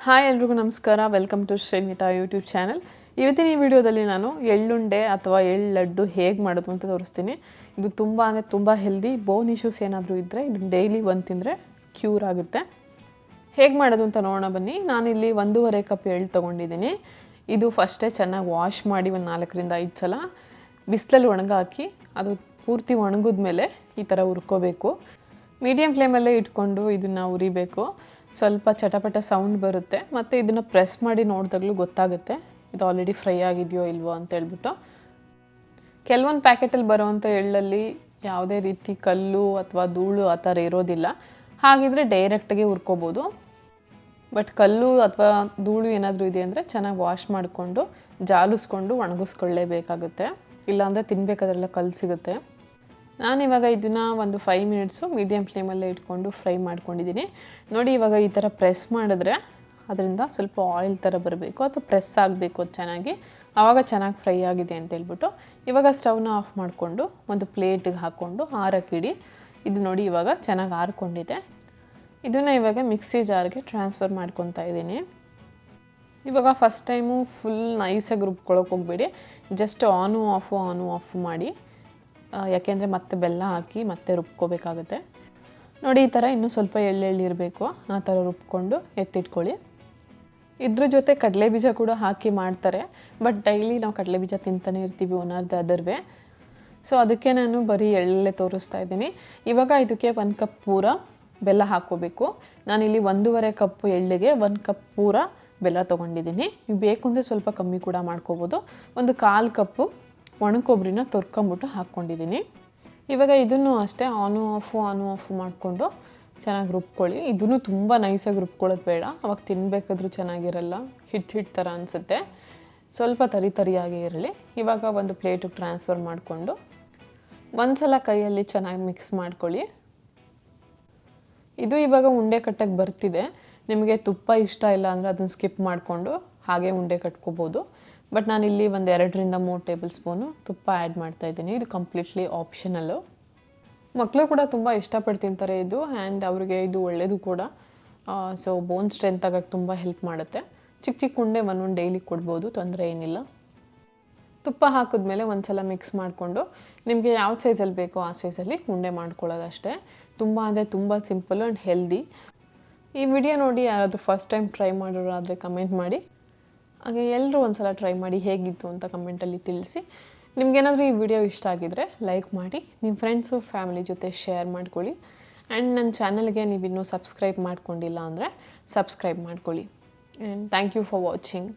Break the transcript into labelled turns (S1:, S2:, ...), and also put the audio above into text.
S1: Hi ಎಲ್ರಿಗೂ ನಮಸ್ಕಾರ. Welcome to Shrimita YouTube channel. ಇವತ್ತಿನ ಈ ವಿಡಿಯೋದಲ್ಲಿ ನಾನು ಎಳ್ಳುಂಡೆ ಅಥವಾ ಎಳ್ಳು ಲಡ್ಡು ಹೇಗೆ ಮಾಡೋದು ಅಂತ ತೋರಿಸ್ತೀನಿ. ಇದು ತುಂಬ ಹೆಲ್ದಿ. ಬೋನ್ ಇಶ್ಯೂಸ್ ಏನಾದರೂ ಇದ್ದರೆ ಇದನ್ನು ಡೈಲಿ ಒಂದು ತಿಂದರೆ ಕ್ಯೂರ್ ಆಗುತ್ತೆ. ಹೇಗೆ ಮಾಡೋದು ಅಂತ ನೋಡೋಣ ಬನ್ನಿ. ನಾನಿಲ್ಲಿ 1.5 ಕಪ್ ಎಳ್ಳು ತೊಗೊಂಡಿದ್ದೀನಿ. ಇದು ಫಸ್ಟೇ ಚೆನ್ನಾಗಿ ವಾಶ್ ಮಾಡಿ ಒಂದು 4ರಿಂದ 5 ಸಲ ಬಿಸಿಲಲ್ಲಿ ಒಣಗಾಕಿ ಅದು ಪೂರ್ತಿ ಒಣಗಿದ ಮೇಲೆ ಈ ಥರ ಹುರ್ಕೋಬೇಕು. ಮೀಡಿಯಮ್ ಫ್ಲೇಮಲ್ಲೇ ಇಟ್ಕೊಂಡು ಇದನ್ನು ಉರಿಬೇಕು. ಸ್ವಲ್ಪ ಚಟಪಟ ಸೌಂಡ್ ಬರುತ್ತೆ ಮತ್ತು ಇದನ್ನು ಪ್ರೆಸ್ ಮಾಡಿ ನೋಡಿದಾಗಲೂ ಗೊತ್ತಾಗುತ್ತೆ ಇದು ಆಲ್ರೆಡಿ ಫ್ರೈ ಆಗಿದೆಯೋ ಇಲ್ವೋ ಅಂತ ಹೇಳ್ಬಿಟ್ಟು. ಕೆಲವೊಂದು ಪ್ಯಾಕೆಟಲ್ಲಿ ಬರೋವಂಥ ಎಳ್ಳಲ್ಲಿ ಯಾವುದೇ ರೀತಿ ಕಲ್ಲು ಅಥವಾ ಧೂಳು ಆ ಥರ ಇರೋದಿಲ್ಲ. ಹಾಗಿದ್ರೆ ಡೈರೆಕ್ಟಾಗಿ ಹುರ್ಕೋಬೋದು. ಬಟ್ ಕಲ್ಲು ಅಥವಾ ಧೂಳು ಏನಾದರೂ ಇದೆ ಅಂದರೆ ಚೆನ್ನಾಗಿ ವಾಶ್ ಮಾಡಿಕೊಂಡು ಜಾಲಿಸ್ಕೊಂಡು ಒಣಗಿಸ್ಕೊಳ್ಳೇಬೇಕಾಗುತ್ತೆ. ಇಲ್ಲಾಂದರೆ ತಿನ್ನಬೇಕಾದ್ರೆಲ್ಲ ಕಲ್ಲು ಸಿಗುತ್ತೆ. ನಾನಿವಾಗ ಇದನ್ನು ಒಂದು 5 ಮಿನಿಟ್ಸು ಮೀಡಿಯಮ್ ಫ್ಲೇಮಲ್ಲೇ ಇಟ್ಕೊಂಡು ಫ್ರೈ ಮಾಡ್ಕೊಂಡಿದ್ದೀನಿ. ನೋಡಿ, ಇವಾಗ ಈ ಥರ ಪ್ರೆಸ್ ಮಾಡಿದ್ರೆ ಅದರಿಂದ ಸ್ವಲ್ಪ ಆಯಿಲ್ ಥರ ಬರಬೇಕು ಅಥವಾ ಪ್ರೆಸ್ ಆಗಬೇಕು ಅದು ಚೆನ್ನಾಗಿ. ಆವಾಗ ಚೆನ್ನಾಗಿ ಫ್ರೈ ಆಗಿದೆ ಅಂತ ಹೇಳ್ಬಿಟ್ಟು ಇವಾಗ ಸ್ಟವ್ನ ಆಫ್ ಮಾಡಿಕೊಂಡು ಒಂದು ಪ್ಲೇಟಿಗೆ ಹಾಕ್ಕೊಂಡು ಆರಕ್ಕಿಡಿ. ಇದು ನೋಡಿ ಇವಾಗ ಚೆನ್ನಾಗಿ ಆರಿಕೊಂಡಿದೆ. ಇದನ್ನು ಇವಾಗ ಮಿಕ್ಸಿ ಜಾರ್ಗೆ ಟ್ರಾನ್ಸ್ಫರ್ ಮಾಡ್ಕೊತಾ ಇದ್ದೀನಿ. ಇವಾಗ ಫಸ್ಟ್ ಟೈಮು ಫುಲ್ ನೈಸಾಗಿ ರುಬ್ಕೊಳ್ಳೋಕೆ ಹೋಗಬೇಡಿ. ಜಸ್ಟ್ ಆನು ಆಫು ಮಾಡಿ, ಯಾಕೆಂದರೆ ಮತ್ತೆ ಬೆಲ್ಲ ಹಾಕಿ ಮತ್ತೆ ರುಬ್ಕೋಬೇಕಾಗುತ್ತೆ. ನೋಡಿ, ಈ ಥರ ಇನ್ನೂ ಸ್ವಲ್ಪ ಎಳ್ಳಿರಬೇಕು. ಆ ಥರ ರುಬ್ಕೊಂಡು ಎತ್ತಿಟ್ಕೊಳ್ಳಿ. ಇದ್ರ ಜೊತೆ ಕಡಲೆಬೀಜ ಕೂಡ ಹಾಕಿ ಮಾಡ್ತಾರೆ. ಬಟ್ ಡೈಲಿ ನಾವು ಕಡಲೆಬೀಜ ತಿಂತಾನೆ ಇರ್ತೀವಿ one are the other way. So ಅದಕ್ಕೆ ನಾನು ಬರೀ ಎಳ್ಳೇ ತೋರಿಸ್ತಾ ಇದ್ದೀನಿ. ಇವಾಗ ಇದಕ್ಕೆ 1 ಕಪ್ ಪೂರ ಬೆಲ್ಲ ಹಾಕ್ಕೋಬೇಕು. ನಾನಿಲ್ಲಿ 1.5 ಕಪ್ ಎಳ್ಳಿಗೆ 1 ಕಪ್ ಪೂರ ಬೆಲ್ಲ ತೊಗೊಂಡಿದ್ದೀನಿ. ನೀವು ಬೇಕು ಅಂದರೆ ಸ್ವಲ್ಪ ಕಮ್ಮಿ ಕೂಡ ಮಾಡ್ಕೋಬೋದು. ಒಂದು 1/4 ಕಪ್ಪು ಒಣಕೊಬ್ಬರಿನ ತೊರ್ಕೊಂಬಿಟ್ಟು ಹಾಕ್ಕೊಂಡಿದ್ದೀನಿ. ಇವಾಗ ಇದನ್ನು ಅಷ್ಟೇ ಆನು ಆಫು ಮಾಡಿಕೊಂಡು ಚೆನ್ನಾಗಿ ರುಬ್ಕೊಳ್ಳಿ. ಇದನ್ನು ತುಂಬ ನೈಸಾಗಿ ರುಬ್ಕೊಳ್ಳೋದು ಬೇಡ, ಅವಾಗ ತಿನ್ನಬೇಕಾದ್ರೂ ಚೆನ್ನಾಗಿರಲ್ಲ, ಹಿಟ್ಟು ಥರ ಅನಿಸುತ್ತೆ. ಸ್ವಲ್ಪ ತರಿಯಾಗಿ ಇರಲಿ. ಇವಾಗ ಒಂದು ಪ್ಲೇಟಿಗೆ ಟ್ರಾನ್ಸ್ಫರ್ ಮಾಡಿಕೊಂಡು ಒಂದು ಸಲ ಕೈಯಲ್ಲಿ ಚೆನ್ನಾಗಿ ಮಿಕ್ಸ್ ಮಾಡ್ಕೊಳ್ಳಿ. ಇದು ಇವಾಗ ಉಂಡೆ ಕಟ್ಟಕ್ಕೆ ಬರ್ತಿದೆ. ನಿಮಗೆ ತುಪ್ಪ ಇಷ್ಟ ಇಲ್ಲ ಅಂದರೆ ಅದನ್ನು ಸ್ಕಿಪ್ ಮಾಡಿಕೊಂಡು ಹಾಗೆ ಉಂಡೆ ಕಟ್ಕೋಬೋದು. ಬಟ್ ನಾನಿಲ್ಲಿ ಒಂದು 2ರಿಂದ 3 ಟೇಬಲ್ ಸ್ಪೂನು ತುಪ್ಪ ಆ್ಯಡ್ ಮಾಡ್ತಾಯಿದ್ದೀನಿ. ಇದು ಕಂಪ್ಲೀಟ್ಲಿ ಆಪ್ಷನಲ್ಲು. ಮಕ್ಕಳು ಕೂಡ ತುಂಬ ಇಷ್ಟಪಟ್ಟು ತಿಂತಾರೆ ಇದು. ಆ್ಯಂಡ್ ಅವ್ರಿಗೆ ಇದು ಒಳ್ಳೆಯದು ಕೂಡ. ಸೊ ಬೋನ್ ಸ್ಟ್ರೆಂತ್ ಆಗೋಕ್ಕೆ ತುಂಬ ಹೆಲ್ಪ್ ಮಾಡುತ್ತೆ. ಚಿಕ್ಕ ಉಂಡೆ ಒಂದೊಂದು ಡೈಲಿ ಕೊಡ್ಬೋದು, ತೊಂದರೆ ಏನಿಲ್ಲ. ತುಪ್ಪ ಹಾಕಿದ್ಮೇಲೆ ಒಂದು ಸಲ ಮಿಕ್ಸ್ ಮಾಡಿಕೊಂಡು ನಿಮಗೆ ಯಾವ ಸೈಜಲ್ಲಿ ಬೇಕೋ ಆ ಸೈಜಲ್ಲಿ ಉಂಡೆ ಮಾಡ್ಕೊಳ್ಳೋದಷ್ಟೇ. ತುಂಬ ಅಂದರೆ ತುಂಬ ಸಿಂಪಲ್ಲು ಆ್ಯಂಡ್ ಹೆಲ್ದಿ. ಈ ವಿಡಿಯೋ ನೋಡಿ ಯಾರಾದರೂ ಫಸ್ಟ್ ಟೈಮ್ ಟ್ರೈ ಮಾಡೋರಾದರೆ ಕಮೆಂಟ್ ಮಾಡಿ. ಹಾಗೆ ಎಲ್ಲರೂ ಒಂದು ಸಲ ಟ್ರೈ ಮಾಡಿ ಹೇಗಿತ್ತು ಅಂತ ಕಮೆಂಟಲ್ಲಿ ತಿಳಿಸಿ. ನಿಮಗೇನಾದರೂ ಈ ವಿಡಿಯೋ ಇಷ್ಟ ಆಗಿದ್ದರೆ ಲೈಕ್ ಮಾಡಿ, ನಿಮ್ಮ ಫ್ರೆಂಡ್ಸು ಫ್ಯಾಮಿಲಿ ಜೊತೆ ಶೇರ್ ಮಾಡ್ಕೊಳ್ಳಿ. ಆ್ಯಂಡ್ ನನ್ನ ಚಾನಲ್ಗೆ ನೀವು ಇನ್ನೂ ಸಬ್ಸ್ಕ್ರೈಬ್ ಮಾಡ್ಕೊಂಡಿಲ್ಲ ಅಂದರೆ ಸಬ್ಸ್ಕ್ರೈಬ್ ಮಾಡ್ಕೊಳ್ಳಿ. And thank you for watching.